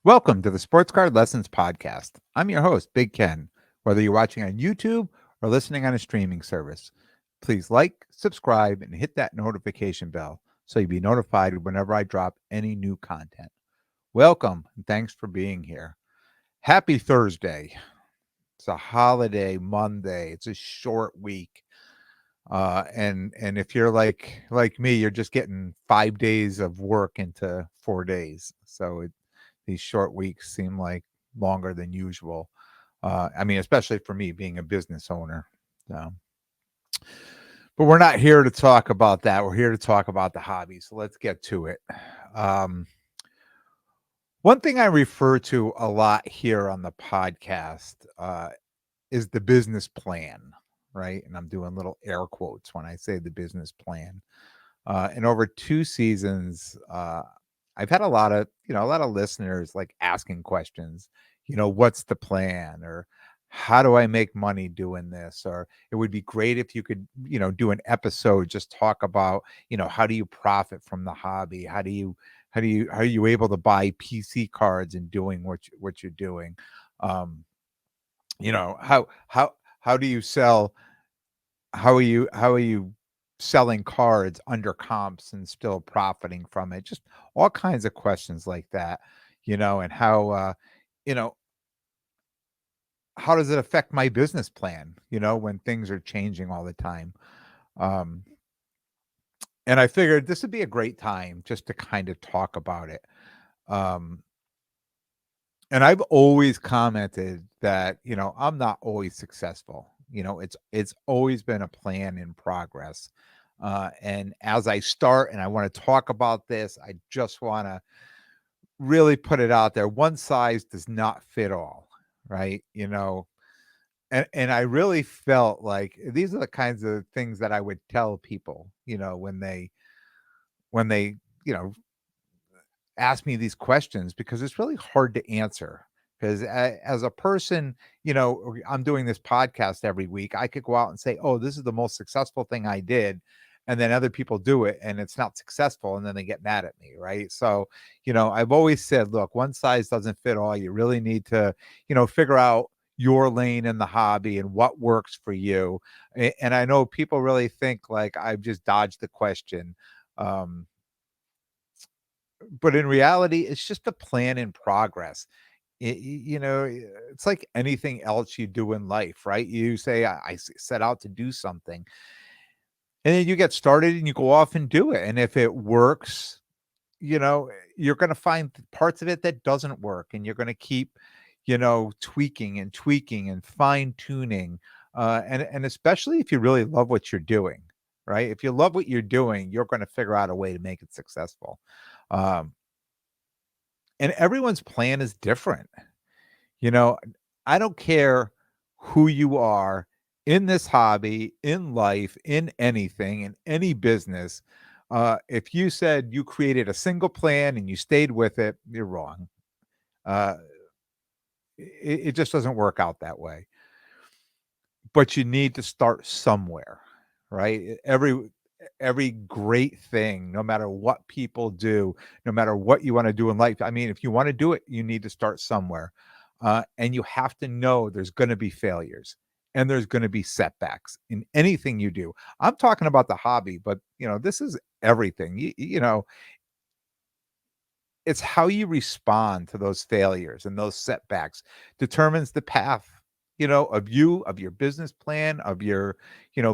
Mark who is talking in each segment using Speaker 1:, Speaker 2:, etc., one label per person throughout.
Speaker 1: Welcome to the Sports Card Lessons Podcast. I'm your host, Big Ken. Whether you're watching on YouTube or listening on a streaming service, please like, subscribe, and hit that notification bell so you'll be notified whenever I drop any new content. Welcome and thanks for being here. Happy Thursday. It's a holiday Monday. It's a short week. And if you're like me, you're just getting 5 days of work into 4 days. These short weeks seem like longer than usual. Especially for me being a business owner. So, but we're not here to talk about that. We're here to talk about the hobby. So let's get to it. Um, One thing I refer to a lot here on the podcast is the business plan, right? And I'm doing little air quotes when I say the business plan. And over 2 seasons, I've had a lot of listeners like asking questions, what's the plan? Or how do I make money doing this? Or it would be great if you could, do an episode, just talk about, how do you profit from the hobby? How are you able to buy PC cards and doing what you're doing? Um, you know, how do you sell how are you selling cards under comps and still profiting from it? Just all kinds of questions like that, and you know, how does it affect my business plan, when things are changing all the time? Um, and I figured this would be a great time just to kind of talk about it. Um, and I've always commented that, I'm not always successful. It's always been a plan in progress. And as I start and I want to talk about this, I just want to really put it out there. One size does not fit all, right? And I really felt like these are the kinds of things that I would tell people, when they, you know, ask me these questions because it's really hard to answer. Because as a person, I'm doing this podcast every week. I could go out and say, "Oh, this is the most successful thing I did," and then other people do it and it's not successful, and then they get mad at me, right? So, I've always said, "Look, one size doesn't fit all. You really need to, figure out your lane in the hobby and what works for you." And I know people really think like I've just dodged the question. Um, but in reality, it's just a plan in progress. It's like anything else you do in life, right? You say, I set out to do something, and then you get started and you go off and do it. And if it works, you're going to find parts of it that doesn't work, and you're going to keep, tweaking and tweaking and fine tuning. And especially if you really love what you're doing, right? If you love what you're doing, you're going to figure out a way to make it successful. Um, and everyone's plan is different. You know, I don't care who you are in this hobby, in life, in anything, in any business. If you said you created a single plan and you stayed with it, you're wrong. Uh, it just doesn't work out that way. But you need to start somewhere, right? Every great thing, no matter what people do, no matter what you want to do in life. I mean, if you want to do it, you need to start somewhere. And you have to know there's going to be failures and there's going to be setbacks in anything you do. I'm talking about the hobby, but this is everything. It's how you respond to those failures and those setbacks determines the path, of your business plan, of your,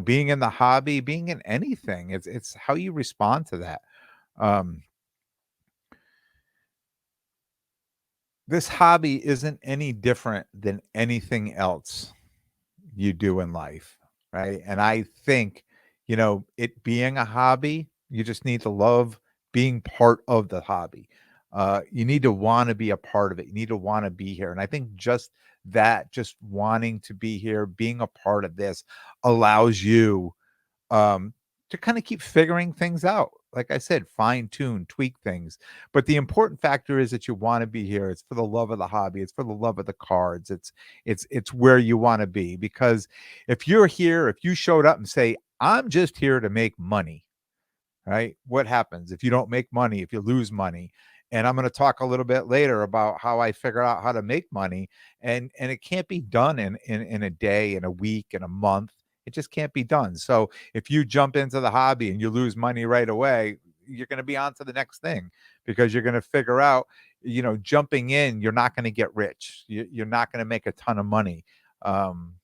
Speaker 1: being in the hobby, being in anything. It's how you respond to that. Um, this hobby isn't any different than anything else you do in life, right? And I think, it being a hobby, you just need to love being part of the hobby. You need to want to be a part of it. You need to want to be here. And I think just that, just wanting to be here, being a part of this allows you um, to kind of keep figuring things out. Like I said, fine tune, tweak things. But the important factor is that you want to be here. It's for the love of the hobby. It's for the love of the cards. It's where you want to be. Because if you're here, if you showed up and say, "I'm just here to make money," right? What happens if you don't make money? If you lose money, And I'm going to talk a little bit later about how I figured out how to make money. And it can't be done in a day, in a week, in a month. It just can't be done. So if you jump into the hobby and you lose money right away, you're going to be on to the next thing, because you're going to figure out, jumping in, you're not going to get rich. You're not going to make a ton of money. Um,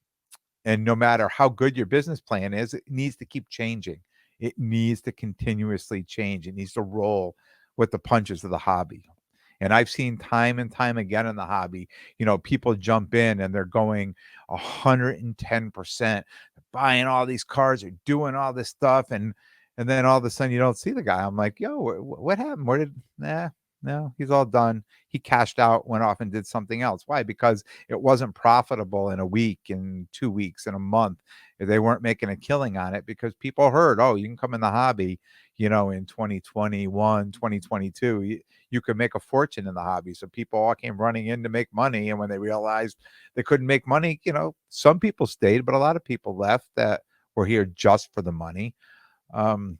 Speaker 1: and no matter how good your business plan is, it needs to keep changing. It needs to continuously change. It needs to roll with the punches of the hobby. And I've seen time and time again in the hobby, people jump in and they're going 110%, buying all these cars, they're doing all this stuff, and then all of a sudden you don't see the guy. I'm like, yo, what happened? Where did no, he's all done. He cashed out, went off and did something else. Why? Because it wasn't profitable in a week, in 2 weeks, in a month. They weren't making a killing on it because people heard, oh, you can come in the hobby, in 2021, 2022. You could make a fortune in the hobby. So people all came running in to make money. And when they realized they couldn't make money, some people stayed, but a lot of people left that were here just for the money. Um,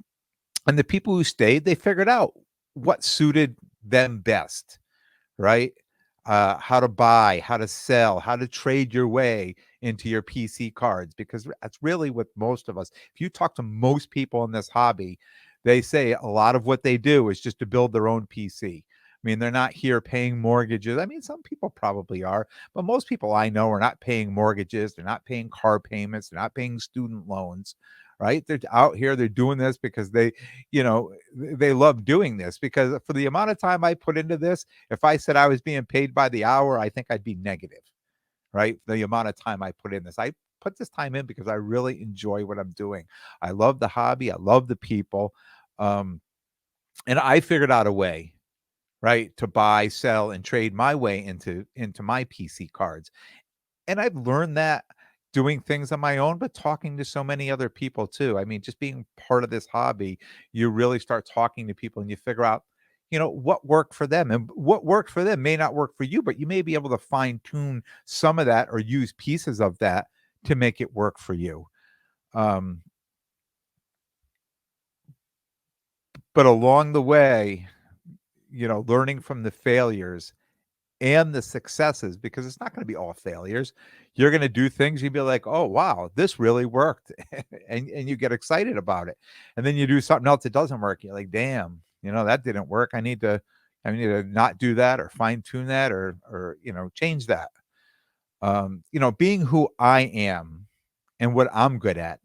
Speaker 1: and the people who stayed, they figured out what suited them best, right? How to buy, how to sell, how to trade your way into your PC cards, because that's really what most of us, if you talk to most people in this hobby, they say a lot of what they do is just to build their own PC. I mean, they're not here paying mortgages. I mean, some people probably are, but most people I know are not paying mortgages. They're not paying car payments. They're not paying student loans, right? They're out here. They're doing this because they love doing this, because for the amount of time I put into this, if I said I was being paid by the hour, I think I'd be negative, right? The amount of time I put in this. I put this time in because I really enjoy what I'm doing. I love the hobby. I love the people. Um, and I figured out a way, right, to buy, sell, and trade my way into my PC cards. And I've learned that doing things on my own, but talking to so many other people too. I mean, just being part of this hobby, you really start talking to people and you figure out, what worked for them, and what worked for them may not work for you, but you may be able to fine tune some of that or use pieces of that to make it work for you. Um, but along the way, learning from the failures and the successes, because it's not going to be all failures. You're going to do things, you'd be like, oh wow, this really worked. And you get excited about it. And then you do something else that doesn't work. You're like, damn, that didn't work. I need to not do that, or fine tune that, or change that. Being who I am and what I'm good at,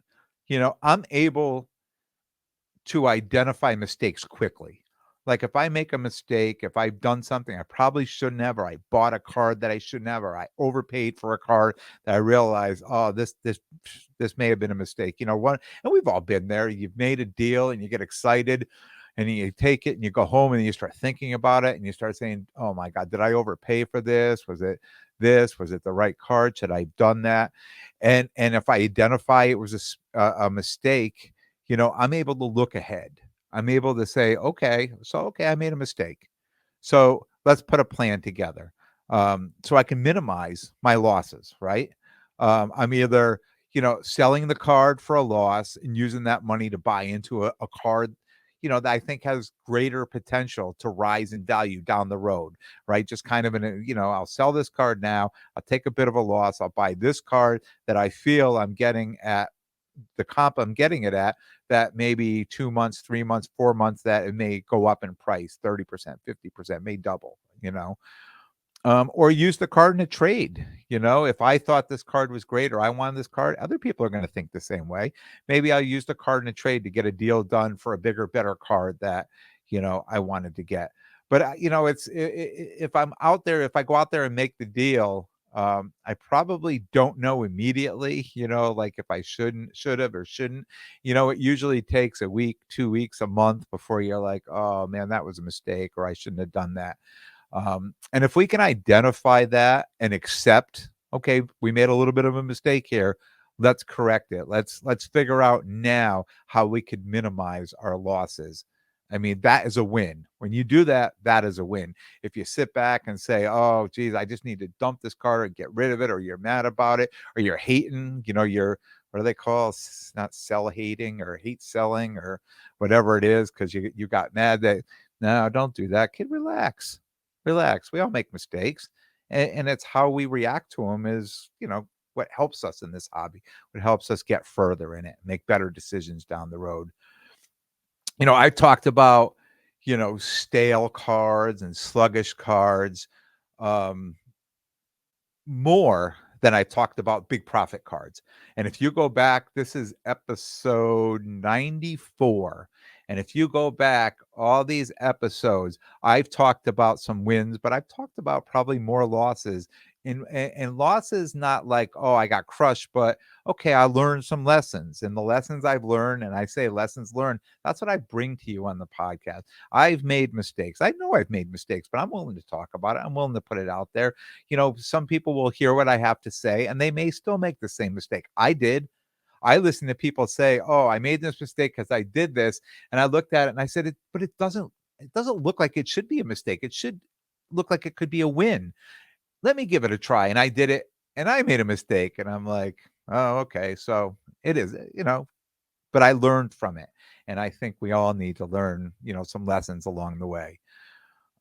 Speaker 1: I'm able to identify mistakes quickly. Like if I make a mistake, if I've done something I probably shouldn't have, or I bought a card that I shouldn't have, or I overpaid for a card that I realized, oh, this may have been a mistake. What, and we've all been there. You've made a deal and you get excited and you take it and you go home and you start thinking about it and you start saying, oh my God, did I overpay for this? Was it this? Was it the right card? Should I have done that? And if I identify it was a mistake, I'm able to look ahead. I'm able to say, okay, I made a mistake. So let's put a plan together. So I can minimize my losses, right? I'm either, selling the card for a loss and using that money to buy into a card, that I think has greater potential to rise in value down the road, right? Just kind of I'll sell this card now, I'll take a bit of a loss, I'll buy this card that I feel I'm getting at the comp I'm getting it at, that maybe 2 months, 3 months, 4 months, that it may go up in price 30%, 50%, may double. Or use the card in a trade. If I thought this card was great or I wanted this card, other people are going to think the same way. Maybe I'll use the card in a trade to get a deal done for a bigger, better card that, I wanted to get. But, if I'm out there, if I go out there and make the deal, I probably don't know immediately, like if I should have, or shouldn't. It usually takes a week, 2 weeks, a month before you're like, oh man, that was a mistake, or I shouldn't have done that. And if we can identify that and accept, okay, we made a little bit of a mistake here, let's correct it. Let's figure out now how we could minimize our losses. I mean, that is a win. When you do that, that is a win. If you sit back and say, oh, geez, I just need to dump this card and get rid of it, or you're mad about it, or you're hating, you're, what do they call, not sell hating or hate selling or whatever it is, because you got mad that No, don't do that. Kid, relax. Relax. We all make mistakes. And it's how we react to them is, what helps us in this hobby, what helps us get further in it, make better decisions down the road. I talked about, stale cards and sluggish cards. Um, more than I talked about big profit cards. And if you go back, this is episode 94. And if you go back all these episodes, I've talked about some wins, but I've talked about probably more losses. And losses, not like, oh, I got crushed, but okay, I learned some lessons. And the lessons I've learned, and I say lessons learned, that's what I bring to you on the podcast. I've made mistakes. I know I've made mistakes, but I'm willing to talk about it. I'm willing to put it out there. Some people will hear what I have to say and they may still make the same mistake. I did. I listened to people say, "Oh, I made this mistake because I did this," and I looked at it and I said, "But it doesn't. It doesn't look like it should be a mistake. It should look like it could be a win. Let me give it a try." And I did it, and I made a mistake, and I'm like, "Oh, okay, so it is, But I learned from it, and I think we all need to learn, some lessons along the way.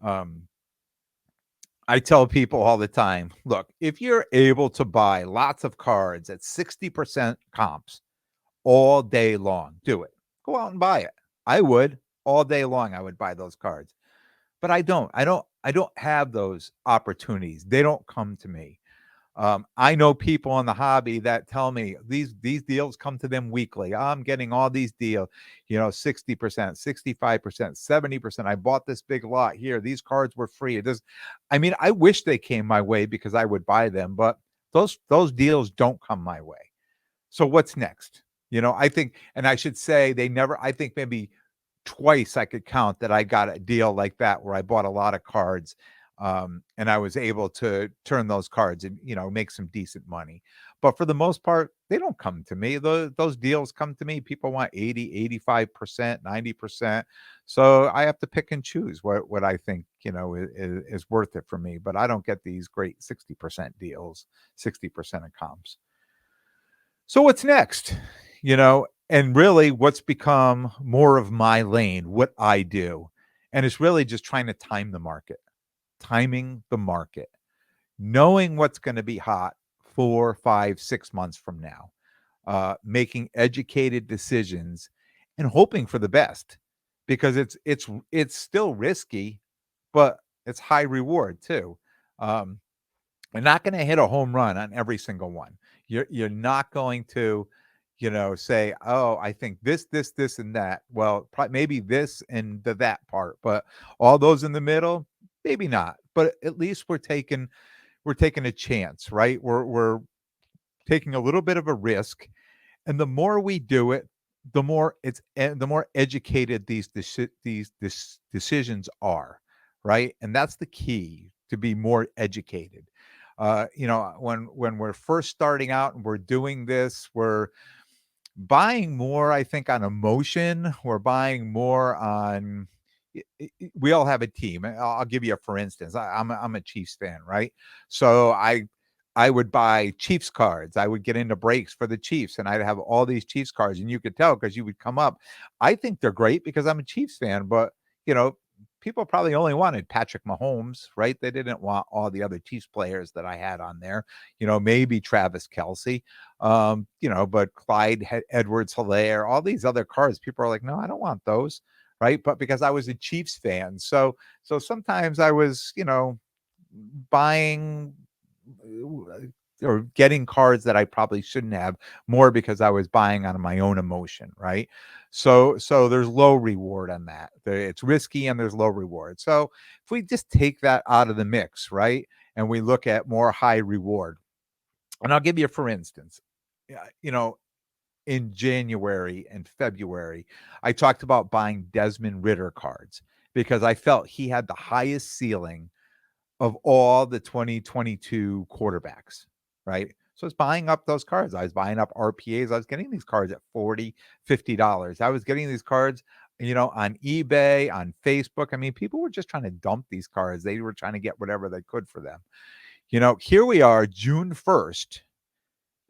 Speaker 1: Um, I tell people all the time, look, if you're able to buy lots of cards at 60% comps all day long, do it. Go out and buy it. I would all day long. I would buy those cards, but I don't. I don't have those opportunities. They don't come to me. I know people in the hobby that tell me these deals come to them weekly. I'm getting all these deals, 60%, 65%, 70%. I bought this big lot here. These cards were free. I wish they came my way because I would buy them, but those deals don't come my way. So what's next? I think, and I should say they never, I think maybe twice I could count that I got a deal like that where I bought a lot of cards, and I was able to turn those cards and make some decent money. But for the most part, they don't come to me. Those deals come to me. People want 80, 85%, 90%. So I have to pick and choose what I think is worth it for me. But I don't get these great 60% deals, 60% of comps. So what's next? And really what's become more of my lane, what I do. And it's really just trying to time the market, timing the market, knowing what's going to be hot 4, 5, 6 months from now, making educated decisions and hoping for the best because it's still risky, but it's high reward too. Um, you're not going to hit a home run on every single one. You're not going to, say, oh, I think this, and that. Well, maybe this and that part, but all those in the middle, maybe not. But at least we're taking a chance, right? We're taking a little bit of a risk, and the more we do it, the more educated these decisions are, right? And that's the key, to be more educated. When we're first starting out and we're doing this, we're buying more, I think, on emotion. We're buying more on. We all have a team. I'll give you a for instance. I'm a Chiefs fan, right? So I would buy Chiefs cards. I would get into breaks for the Chiefs, and I'd have all these Chiefs cards, and you could tell because you would come up. I think they're great because I'm a Chiefs fan, but you know, people probably only wanted Patrick Mahomes, right? They didn't want all the other Chiefs players that I had on there. Maybe Travis Kelsey, but Clyde Edwards Hilaire, all these other cards, people are like, no, I don't want those, right? But because I was a Chiefs fan, so sometimes I was, buying or getting cards that I probably shouldn't have, more because I was buying on my own emotion, right? So there's low reward on that. It's risky and there's low reward. So if we just take that out of the mix, right, and we look at more high reward, and I'll give you for instance, yeah, in January and February, I talked about buying Desmond Ritter cards because I felt he had the highest ceiling of all the 2022 quarterbacks, right? So I was buying up those cards. I was buying up RPAs. I was getting these cards at $40, $50. I was getting these cards, on eBay, on Facebook. I mean, people were just trying to dump these cards. They were trying to get whatever they could for them. Here we are, June 1st,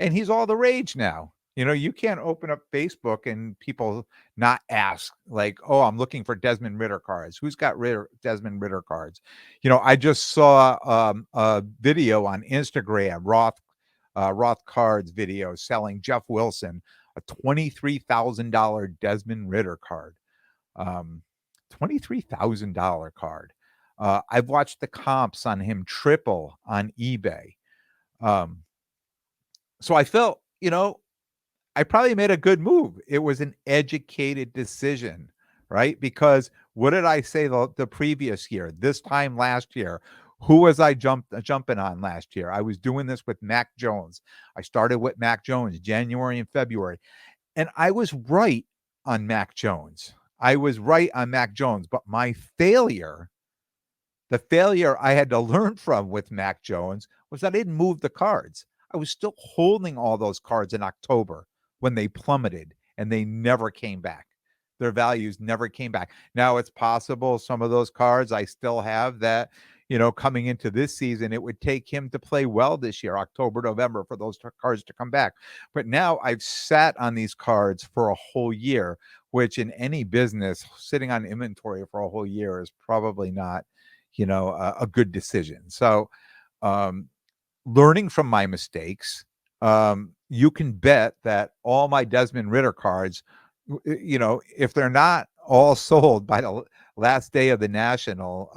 Speaker 1: and he's all the rage now. You can't open up Facebook and people not ask, like, "Oh, I'm looking for Desmond Ritter cards. Who's got Desmond Ritter cards?" I just saw a video on Instagram, Roth Cards video selling Jeff Wilson a $23,000 Desmond Ritter card. Um, $23,000 card. I've watched the comps on him triple on eBay. Um, so I felt, I probably made a good move. It was an educated decision, right? Because what did I say the previous year? This time last year, who was I jumping on last year? I was doing this with Mac Jones. I started with Mac Jones January and February, and I was right on Mac Jones. But my failure, the failure I had to learn from with Mac Jones, was I didn't move the cards. I was still holding all those cards in October when they plummeted and they never came back. Their values never came back. Now it's possible some of those cards I still have that, coming into this season, it would take him to play well this year, October, November, for those cards to come back. But now I've sat on these cards for a whole year, which in any business, sitting on inventory for a whole year is probably not, a good decision. So, um, learning from my mistakes, you can bet that all my Desmond Ritter cards, if they're not all sold by the last day of the National,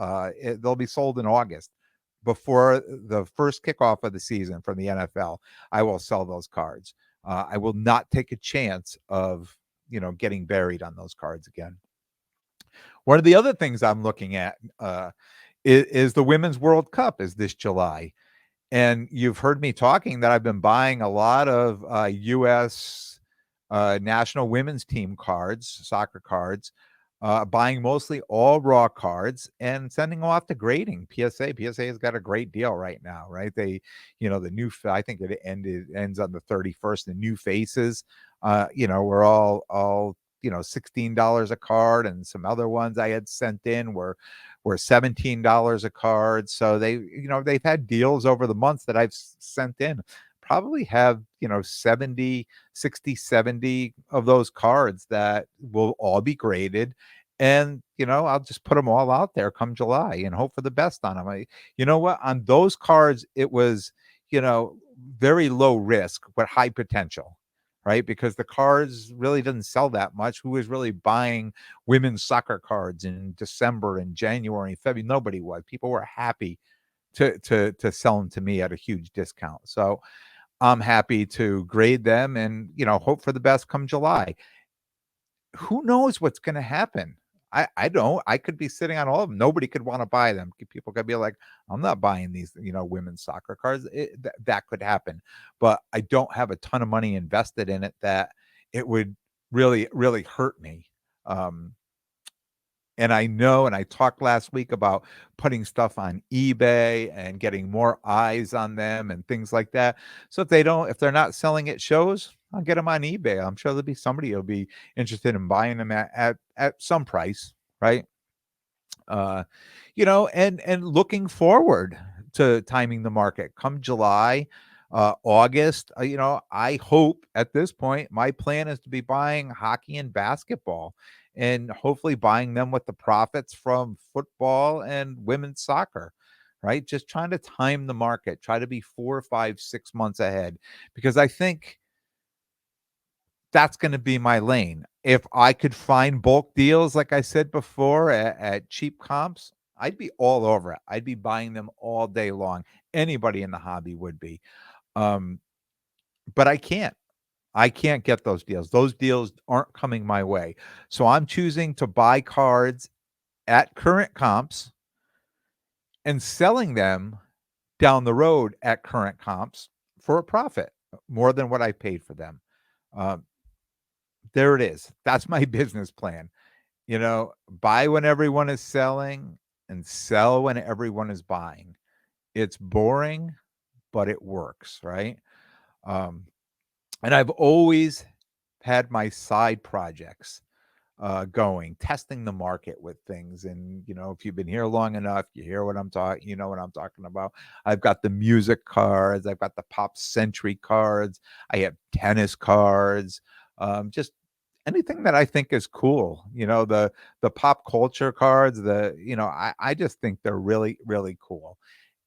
Speaker 1: they'll be sold in August before the first kickoff of the season from the NFL. I will sell those cards. I will not take a chance of, getting buried on those cards again. One of the other things I'm looking at is the Women's World Cup is this July. And you've heard me talking that I've been buying a lot of U.S. National women's team cards, soccer cards, buying mostly all raw cards and sending them off to grading. PSA has got a great deal right now, right? They, the new, I think it ends on the 31st. The new faces, we're all $16 a card, and some other ones I had sent in were $17 a card. So they've had deals over the months that I've sent in. Probably have 70 of those cards that will all be graded, and I'll just put them all out there come July and hope for the best on them. You know what, on those cards it was very low risk but high potential, right? Because the cards really didn't sell that much. Who was really buying women's soccer cards in December and January and February? Nobody was. People were happy to sell them to me at a huge discount. So I'm happy to grade them and hope for the best come July. Who knows what's going to happen? I don't. I could be sitting on all of them. Nobody could want to buy them. People could be like, I'm not buying these, women's soccer cards. That could happen, but I don't have a ton of money invested in it that it would really, really hurt me. And I know, and I talked last week about putting stuff on eBay and getting more eyes on them and things like that. So if they're not selling at shows, I'll get them on eBay. I'm sure there'll be somebody who'll be interested in buying them at some price, right? And looking forward to timing the market come July, August. I hope at this point my plan is to be buying hockey and basketball, and hopefully buying them with the profits from football and women's soccer. Right, just trying to time the market, try to be 4, 5, 6 months ahead, because I think that's going to be my lane. If I could find bulk deals, like I said before, at cheap comps, I'd be all over it. I'd be buying them all day long. Anybody in the hobby would be. Um, but I can't. I can't get those deals. Those deals aren't coming my way. So I'm choosing to buy cards at current comps and selling them down the road at current comps for a profit, more than what I paid for them. Um, there it is. That's my business plan. Buy when everyone is selling and sell when everyone is buying. It's boring, but it works, right? Um, and I've always had my side projects. going, testing the market with things. And, if you've been here long enough, you hear what I'm talking, you know what I'm talking about. I've got the music cards, I've got the Pop Century cards, I have tennis cards, just anything that I think is cool. The pop culture cards, I just think they're really, really cool.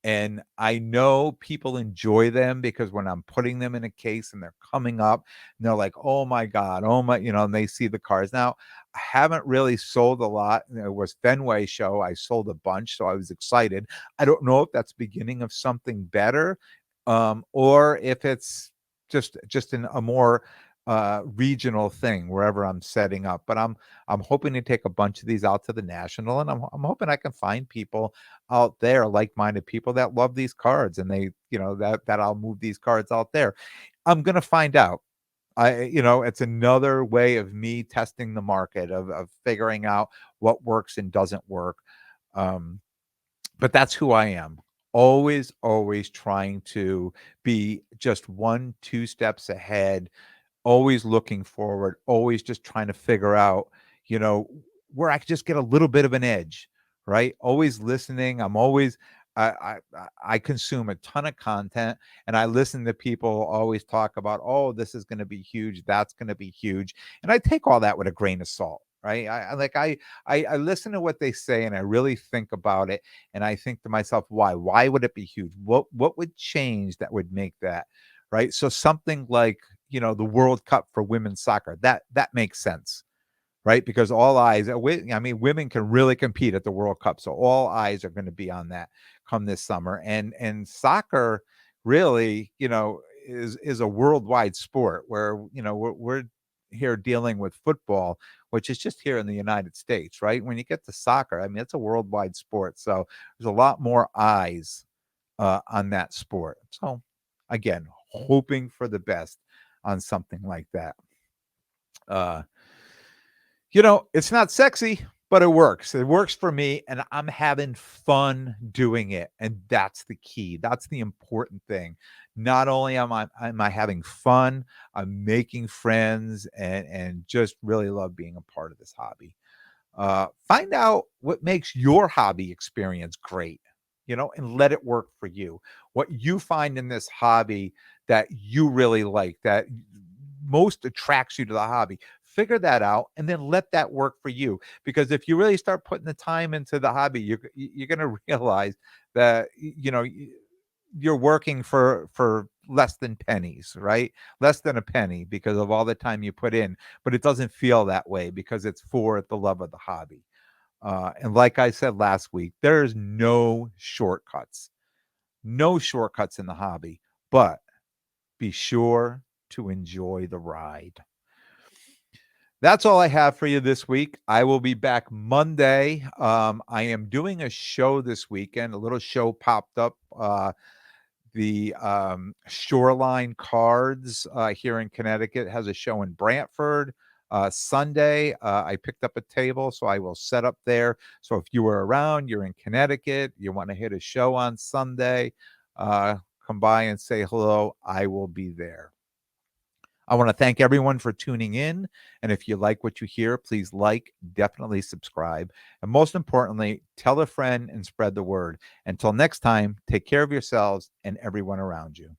Speaker 1: And I know people enjoy them because when I'm putting them in a case and they're coming up, and they're like, "Oh my god, oh my," and they see the cars. Now, I haven't really sold a lot. It was Fenway show. I sold a bunch, so I was excited. I don't know if that's beginning of something better, or if it's just in a more regional thing wherever I'm setting up. But I'm hoping to take a bunch of these out to the national, and I'm hoping I can find people out there, like-minded people that love these cards, and they, that I'll move these cards out there. I'm gonna find out. It's another way of me testing the market, of figuring out what works and doesn't work. Um, but that's who I am. Always, always trying to be just 1, 2 steps ahead, always looking forward, always just trying to figure out, you know, where I could just get a little bit of an edge, right? Always listening. I'm always I consume a ton of content, and I listen to people always talk about, oh, this is going to be huge, that's going to be huge, and I take all that with a grain of salt. Right. I listen to what they say and I really think about it. And I think to myself, why? Why would it be huge? What would change that would make that? Right. So something like, the World Cup for women's soccer, that makes sense, right? Because all eyes, I mean, women can really compete at the World Cup, so all eyes are going to be on that come this summer. And soccer really, is a worldwide sport where we're here dealing with football, which is just here in the United States, right? When you get to soccer, I mean, it's a worldwide sport, so there's a lot more eyes on that sport. So again, hoping for the best on something like that. Uh, it's not sexy, but it works. It works for me, and I'm having fun doing it. And that's the key. That's the important thing. Not only am I having fun, I'm making friends and just really love being a part of this hobby. Find out what makes your hobby experience great, and let it work for you. What you find in this hobby that you really like, that most attracts you to the hobby, figure that out and then let that work for you. Because if you really start putting the time into the hobby, you're going to realize that, you're working for less than pennies, right? Less than a penny because of all the time you put in, but it doesn't feel that way because it's for the love of the hobby. And like I said last week, there's no shortcuts, no shortcuts in the hobby, but be sure to enjoy the ride. That's all I have for you this week. I will be back Monday. I am doing a show this weekend. A little show popped up. The Shoreline Cards here in Connecticut has a show in Brantford. Sunday, I picked up a table, so I will set up there. So if you were around, you're in Connecticut, you want to hit a show on Sunday, come by and say hello. I will be there. I want to thank everyone for tuning in. And if you like what you hear, please definitely subscribe. And most importantly, tell a friend and spread the word. Until next time, take care of yourselves and everyone around you.